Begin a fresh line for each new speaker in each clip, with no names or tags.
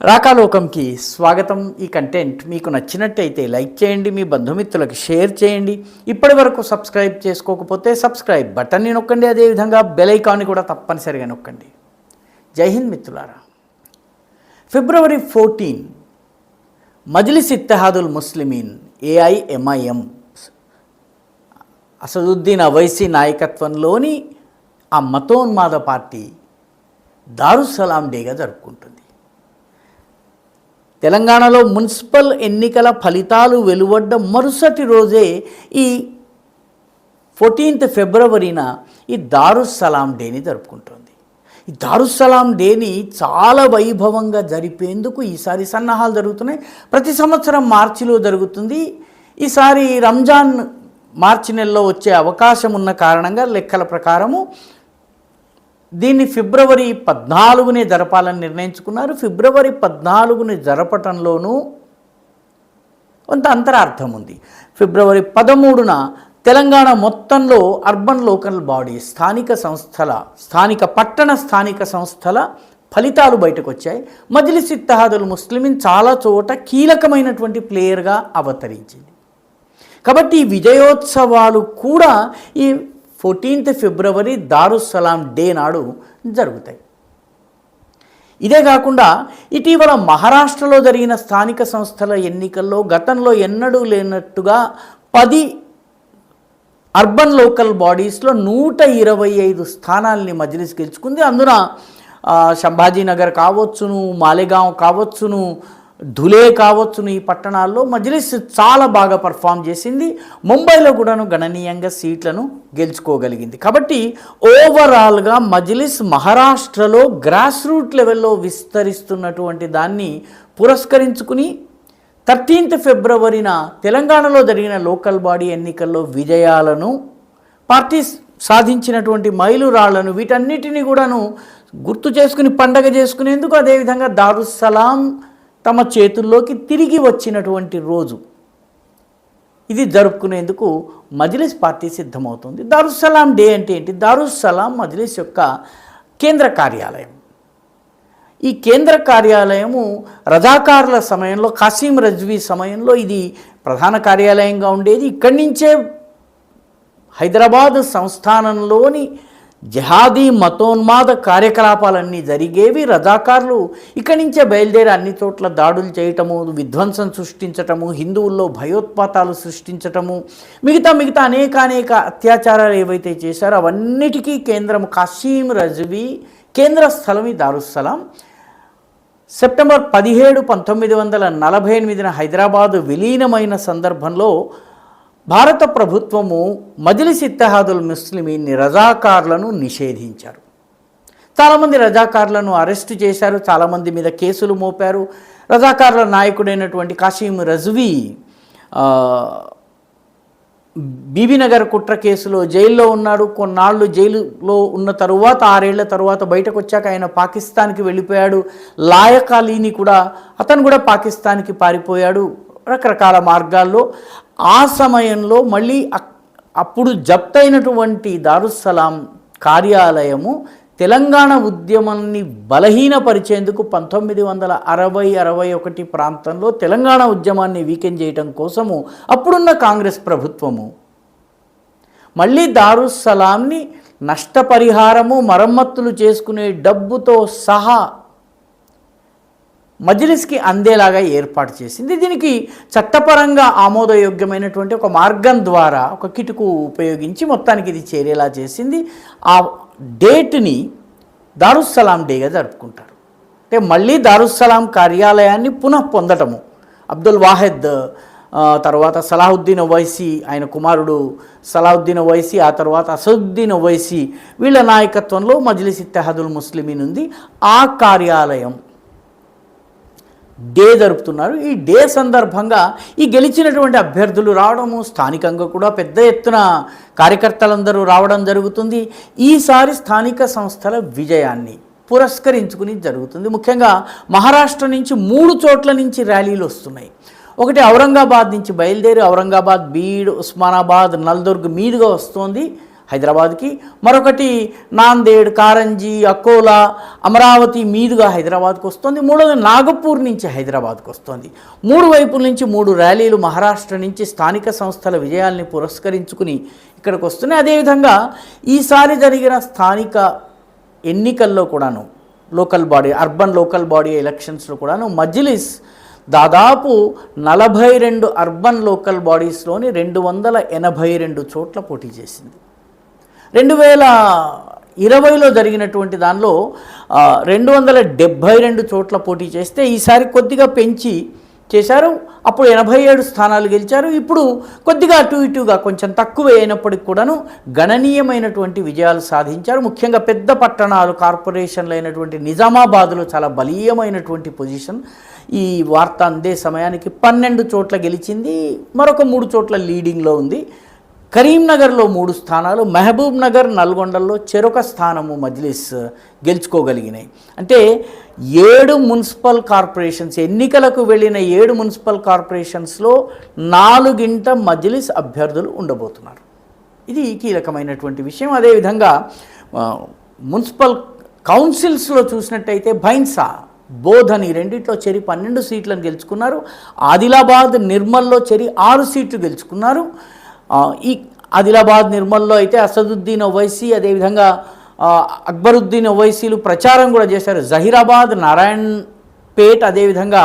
రాకాలోకంకి స్వాగతం. ఈ కంటెంట్ మీకు నచ్చినట్టయితే లైక్ చేయండి, మీ బంధుమిత్రులకు షేర్ చేయండి. ఇప్పటి వరకు సబ్స్క్రైబ్ చేసుకోకపోతే సబ్స్క్రైబ్ బటన్ని నొక్కండి, అదేవిధంగా బెల్ ఐకాన్ని కూడా తప్పనిసరిగా నొక్కండి. జై హింద్ మిత్రులారా. ఫిబ్రవరి 14 మజ్లిస్ ఇత్తెహాదుల్ ముస్లిమీన్ AIMIM అసదుద్దీన్ అవైసీ నాయకత్వంలోని ఆ మతోన్మాద పార్టీ దారుస్సలాం డేగా జరుపుకుంటుంది. తెలంగాణలో మున్సిపల్ ఎన్నికల ఫలితాలు వెలువడ్డ మరుసటి రోజే ఈ 14 ఫిబ్రవరిన ఈ దారుస్సలాం డేని జరుపుకుంటుంది. ఈ దారుస్సలాం డేని చాలా వైభవంగా జరిపేందుకు ఈసారి సన్నాహాలు జరుగుతున్నాయి. ప్రతి సంవత్సరం మార్చిలో జరుగుతుంది. ఈసారి రంజాన్ మార్చి నెలలో వచ్చే అవకాశం ఉన్న కారణంగా లెక్కల ప్రకారము దీన్ని ఫిబ్రవరి 14నే జరపాలని నిర్ణయించుకున్నారు. ఫిబ్రవరి 14ని జరపటంలోనూ కొంత అంతరార్థం ఉంది. ఫిబ్రవరి 13న తెలంగాణ మొత్తంలో అర్బన్ లోకల్ బాడీ స్థానిక పట్టణ సంస్థల ఫలితాలు బయటకు వచ్చాయి. మజ్లిస్ ఇత్తెహాదుల్ ముస్లిమీన్ చాలా చోట కీలకమైనటువంటి ప్లేయర్గా అవతరించింది. కాబట్టి ఈ విజయోత్సవాలు కూడా ఈ 14 ఫిబ్రవరి దారుస్సలాం డే నాడు జరుగుతాయి. ఇదే కాకుండా ఇటీవల మహారాష్ట్రలో జరిగిన స్థానిక సంస్థల ఎన్నికల్లో గతంలో ఎన్నడూ లేనట్టుగా 10 అర్బన్ లోకల్ బాడీస్లో 125 స్థానాల్ని మజ్లిస్ గెలుచుకుంది. అందున సంభాజీనగర్ కావచ్చును, మాలేగాం కావచ్చును, ధులే కావచ్చును, ఈ పట్టణాల్లో మజ్లిస్ చాలా బాగా పర్ఫామ్ చేసింది. ముంబైలో కూడాను గణనీయంగా సీట్లను గెలుచుకోగలిగింది. కాబట్టి ఓవరాల్గా మజ్లిస్ మహారాష్ట్రలో గ్రాస్ రూట్ లెవెల్లో విస్తరిస్తున్నటువంటి దాన్ని పురస్కరించుకుని 13 ఫిబ్రవరిన తెలంగాణలో జరిగిన లోకల్ బాడీ ఎన్నికల్లో విజయాలను, పార్టీ సాధించినటువంటి మైలురాళ్లను, వీటన్నిటినీ కూడాను గుర్తు చేసుకుని పండగ చేసుకునేందుకు, అదేవిధంగా దారుస్సలాం తమ చేతుల్లోకి తిరిగి వచ్చినటువంటి రోజు ఇది జరుపుకునేందుకు మజ్లిస్ పార్టీ సిద్ధమవుతుంది. దారుస్సలాం డే అంటే ఏంటి? దారుస్సలాం మజ్లిస్ యొక్క కేంద్ర కార్యాలయం. ఈ కేంద్ర కార్యాలయము రజాకార్ల సమయంలో, కాసిం రజ్వీ సమయంలో ఇది ప్రధాన కార్యాలయంగా ఉండేది. ఇక్కడి నుంచే హైదరాబాద్ సంస్థానంలోని జిహాదీ మతోన్మాద కార్యకలాపాలన్నీ జరిగేవి. రజాకార్లు ఇక్కడి నుంచే బయలుదేరి అన్ని చోట్ల దాడులు చేయటము, విధ్వంసం సృష్టించటము, హిందువుల్లో భయోత్పాతాలు సృష్టించటము, మిగతా అనేక అత్యాచారాలు ఏవైతే చేశారో అవన్నిటికీ కేంద్రము కాసిం రజ్వీ కేంద్ర స్థలం ఈ దారుస్సలాం. సెప్టెంబర్ 17, 1948 హైదరాబాదు విలీనమైన సందర్భంలో భారత ప్రభుత్వము మజ్లిస్ ఇత్తెహాదుల్ ముస్లిమీన్ని రజాకార్లను నిషేధించారు. చాలామంది రజాకార్లను అరెస్టు చేశారు, చాలామంది మీద కేసులు మోపారు. రజాకార్ల నాయకుడైనటువంటి కాసిం రజ్వీ బీబీనగర్ కుట్ర కేసులో జైల్లో ఉన్నాడు. కొన్నాళ్ళు జైలులో ఉన్న తరువాత 6 ఏళ్ల తరువాత బయటకు వచ్చాక ఆయన పాకిస్తాన్కి వెళ్ళిపోయాడు. లాయక్ అలీని కూడా అతను కూడా పాకిస్తాన్కి పారిపోయాడు రకరకాల మార్గాల్లో. ఆ సమయంలో మళ్ళీ అప్పుడు జప్తైనటువంటి దారుస్సలాం కార్యాలయము తెలంగాణ ఉద్యమాన్ని బలహీనపరిచేందుకు 1960-61 ప్రాంతంలో తెలంగాణ ఉద్యమాన్ని వీకెన్ చేయడం కోసము అప్పుడున్న కాంగ్రెస్ ప్రభుత్వము మళ్ళీ దారుస్సలాంని నష్టపరిహారము, మరమ్మతులు చేసుకునే డబ్బుతో సహా మజ్లిస్కి అందేలాగా ఏర్పాటు చేసింది. దీనికి చట్టపరంగా ఆమోదయోగ్యమైనటువంటి ఒక మార్గం ద్వారా ఒక కిటుకు ఉపయోగించి మొత్తానికి ఇది చేరేలా చేసింది. ఆ డేట్ని దారుస్సలాం డేగా జరుపుకుంటారు. అంటే మళ్ళీ దారుస్సలాం కార్యాలయాన్ని పునః పొందటము. అబ్దుల్ వాహెద్ తర్వాత సలాహుద్దీన్ ఓవైసీ, ఆయన కుమారుడు సలాహుద్దీన్ ఓవైసీ, ఆ తర్వాత అసదుద్దీన్ ఓవైసీ, వీళ్ళ నాయకత్వంలో మజ్లిస్ ఇత్తెహాదుల్ ముస్లిమీన్ ఉంది. ఆ కార్యాలయం డే జరుపుతున్నారు. ఈ డే సందర్భంగా ఈ గెలిచినటువంటి అభ్యర్థులు రావడము, స్థానికంగా కూడా పెద్ద ఎత్తున కార్యకర్తలందరూ రావడం జరుగుతుంది. ఈసారి స్థానిక సంస్థల విజయాన్ని పురస్కరించుకుని జరుగుతుంది. ముఖ్యంగా మహారాష్ట్ర నుంచి 3 చోట్ల నుంచి ర్యాలీలు వస్తున్నాయి. ఒకటి ఔరంగాబాద్ నుంచి బయలుదేరి ఔరంగాబాద్, బీడ్, ఉస్మానాబాద్, నల్దుర్గ్ మీదుగా వస్తోంది. హైదరాబాద్కి, మరొకటి నాందేడ్, కారంజీ, అకోలా, అమరావతి మీదుగా హైదరాబాద్కు వస్తుంది, మూడోది నాగపూర్ నుంచి హైదరాబాద్కు వస్తుంది. 3 వైపుల నుంచి 3 ర్యాలీలు మహారాష్ట్ర నుంచి స్థానిక సంస్థల విజయాల్ని పురస్కరించుకుని ఇక్కడికి వస్తున్నాయి. అదేవిధంగా ఈసారి జరిగిన స్థానిక ఎన్నికల్లో కూడాను అర్బన్ లోకల్ బాడీ ఎలక్షన్స్లో కూడాను మజ్లిస్ దాదాపు 42 అర్బన్ లోకల్ బాడీస్లోని 282 చోట్ల పోటీ చేసింది. 2020లో జరిగినటువంటి దానిలో 272 చోట్ల పోటీ చేస్తే ఈసారి కొద్దిగా పెంచి చేశారు. అప్పుడు 87 స్థానాలు గెలిచారు. ఇప్పుడు కొద్దిగా అటు ఇటుగా కొంచెం తక్కువ అయినప్పటికీ కూడాను గణనీయమైనటువంటి విజయాలు సాధించారు. ముఖ్యంగా పెద్ద పట్టణాలు, కార్పొరేషన్లు అయినటువంటి నిజామాబాద్లో చాలా బలీయమైనటువంటి పొజిషన్. ఈ వార్త అందే సమయానికి 12 చోట్ల గెలిచింది, మరొక 3 చోట్ల లీడింగ్లో ఉంది. కరీంనగర్లో 3 స్థానాలు, మహబూబ్ నగర్, నల్గొండలో చెరొక స్థానము మజ్లిస్ గెలుచుకోగలిగినాయి. అంటే 7 మున్సిపల్ కార్పొరేషన్స్, ఎన్నికలకు వెళ్ళిన 7 మున్సిపల్ కార్పొరేషన్స్లో 4 మజ్లిస్ అభ్యర్థులు ఉండబోతున్నారు. ఇది కీలకమైనటువంటి విషయం. అదేవిధంగా మున్సిపల్ కౌన్సిల్స్లో చూసినట్టయితే భైన్సా, బోధని రెండిట్లో చెరి 12 సీట్లను గెలుచుకున్నారు. ఆదిలాబాద్, నిర్మల్లో చెరి 6 సీట్లు గెలుచుకున్నారు. ఈ ఆదిలాబాద్, నిర్మల్లో అయితే అసదుద్దీన్ ఓవైసీ, అదేవిధంగా అక్బరుద్దీన్ ఓవైసీలు ప్రచారం కూడా చేశారు. జహీరాబాద్, నారాయణపేట్, అదేవిధంగా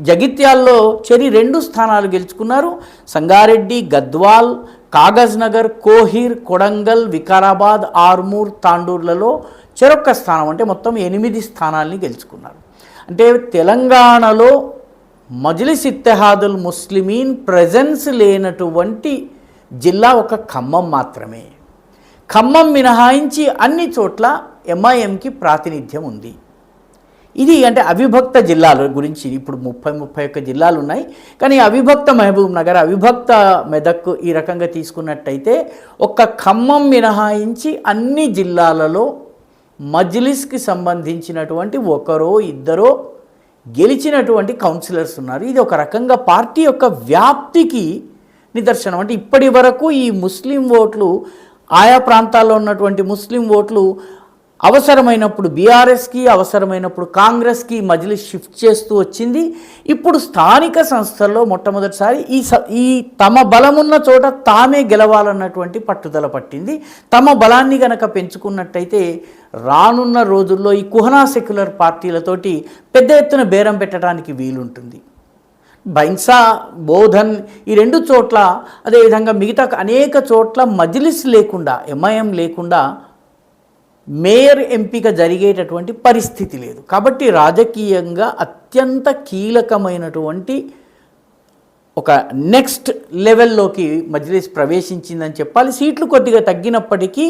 జగిత్యాల్లో చెరి 2 స్థానాలు గెలుచుకున్నారు. సంగారెడ్డి, గద్వాల్, కాగజ్ నగర్, కోహిర్, కొడంగల్, వికారాబాద్, ఆర్మూర్, తాండూర్లలో చెరొక్క స్థానం, అంటే మొత్తం 8 స్థానాల్ని గెలుచుకున్నారు. అంటే తెలంగాణలో మజ్లిస్ ఇత్తెహాదుల్ ముస్లిమీన్ ప్రెజెన్స్ లేనటువంటి జిల్లా ఒక ఖమ్మం మాత్రమే. ఖమ్మం మినహాయించి అన్ని చోట్ల ఎంఐఎంకి ప్రాతినిధ్యం ఉంది. ఇది అంటే అవిభక్త జిల్లాల గురించి ఇప్పుడు 30-31 జిల్లాలు ఉన్నాయి. కానీ అవిభక్త మహబూబ్ నగర్, అవిభక్త మెదక్ ఈ రకంగా తీసుకున్నట్టయితే ఒక్క ఖమ్మం మినహాయించి అన్ని జిల్లాలలో మజ్లిస్కి సంబంధించినటువంటి 1-2 గెలిచినటువంటి కౌన్సిలర్స్ ఉన్నారు. ఇది ఒక రకంగా పార్టీ యొక్క వ్యాప్తికి నిదర్శనం. అంటే ఇప్పటి వరకు ఈ ముస్లిం ఓట్లు, ఆయా ప్రాంతాల్లో ఉన్నటువంటి ముస్లిం ఓట్లు అవసరమైనప్పుడు బీఆర్ఎస్కి, అవసరమైనప్పుడు కాంగ్రెస్కి మజ్లిస్ షిఫ్ట్ చేస్తూ వచ్చింది. ఇప్పుడు స్థానిక సంస్థల్లో మొట్టమొదటిసారి ఈ తమ బలమున్న చోట తామే గెలవాలన్నటువంటి పట్టుదల పట్టింది. తమ బలాన్ని గనక పెంచుకున్నట్టయితే రానున్న రోజుల్లో ఈ కుహనా సెక్యులర్ పార్టీలతోటి పెద్ద ఎత్తున బేరం పెట్టడానికి వీలుంటుంది. బైన్సా, బోధన్ ఈ 2 చోట్ల, అదేవిధంగా మిగతా అనేక చోట్ల మజ్లిస్ లేకుండా, ఎంఐఎం లేకుండా మేయర్ ఎంపిక జరిగేటటువంటి పరిస్థితి లేదు. కాబట్టి రాజకీయంగా అత్యంత కీలకమైనటువంటి ఒక నెక్స్ట్ లెవెల్లోకి మజ్లిస్ ప్రవేశించిందని చెప్పాలి. సీట్లు కొద్దిగా తగ్గినప్పటికీ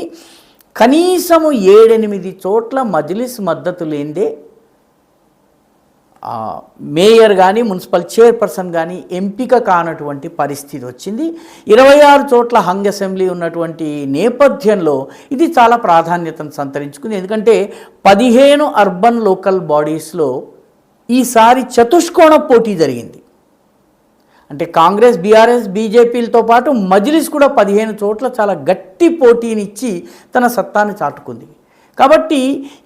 కనీసము 7-8 చోట్ల మజ్లిస్ మద్దతు లేనిదే మేయర్ కానీ మున్సిపల్ చైర్పర్సన్ కానీ ఎంపిక కానటువంటి పరిస్థితి వచ్చింది. 26 చోట్ల హంగ్ అసెంబ్లీ ఉన్నటువంటి నేపథ్యంలో ఇది చాలా ప్రాధాన్యతను సంతరించుకుంది. ఎందుకంటే 15 అర్బన్ లోకల్ బాడీస్లో ఈసారి చతుష్కోణ పోటీ జరిగింది. అంటే కాంగ్రెస్, బీఆర్ఎస్, బీజేపీలతో పాటు మజ్లిస్ కూడా 15 చోట్ల చాలా గట్టి పోటీనిచ్చి తన సత్తాను చాటుకుంది. కాబట్టి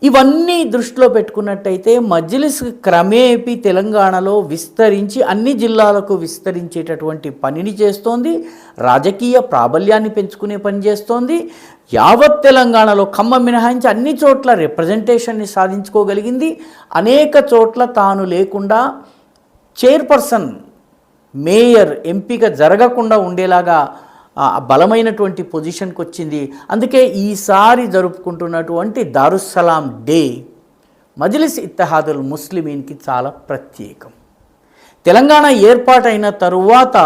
ఇవన్నీ దృష్టిలో పెట్టుకున్నట్టయితే మజ్లిస్ క్రమేపీ తెలంగాణలో విస్తరించి అన్ని జిల్లాలకు విస్తరించేటటువంటి పనిని చేస్తోంది. రాజకీయ ప్రాబల్యాన్ని పెంచుకునే పని చేస్తోంది. యావత్ తెలంగాణలో ఖమ్మం మినహాయించి అన్ని చోట్ల రిప్రజెంటేషన్ని సాధించుకోగలిగింది. అనేక చోట్ల తాను లేకుండా చైర్పర్సన్, మేయర్ ఎంపిక జరగకుండా ఉండేలాగా బలమైనటువంటి పొజిషన్కి వచ్చింది. అందుకే ఈసారి జరుపుకుంటున్నటువంటి దారుస్సలాం డే మజ్లిస్ ఇత్తెహాదుల్ ముస్లిమీన్కి చాలా ప్రత్యేకం. తెలంగాణ ఏర్పాటైన తరువాత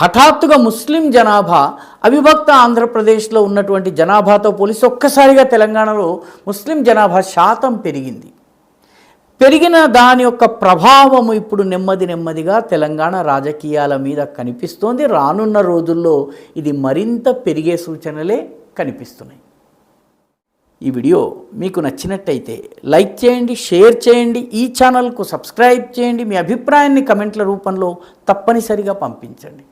హఠాత్తుగా ముస్లిం జనాభా అవిభక్త ఆంధ్రప్రదేశ్లో ఉన్నటువంటి జనాభాతో పోలిసి ఒక్కసారిగా తెలంగాణలో ముస్లిం జనాభా శాతం పెరిగింది. పెరిగిన దాని యొక్క ప్రభావము ఇప్పుడు నెమ్మదిగా తెలంగాణ రాజకీయాల మీద కనిపిస్తోంది. రానున్న రోజుల్లో ఇది మరింత పెరిగే సూచనలే కనిపిస్తున్నాయి. ఈ వీడియో మీకు నచ్చినట్టయితే లైక్ చేయండి, షేర్ చేయండి, ఈ ఛానల్కు సబ్స్క్రైబ్ చేయండి. మీ అభిప్రాయాన్ని కమెంట్ల రూపంలో తప్పనిసరిగా పంపించండి.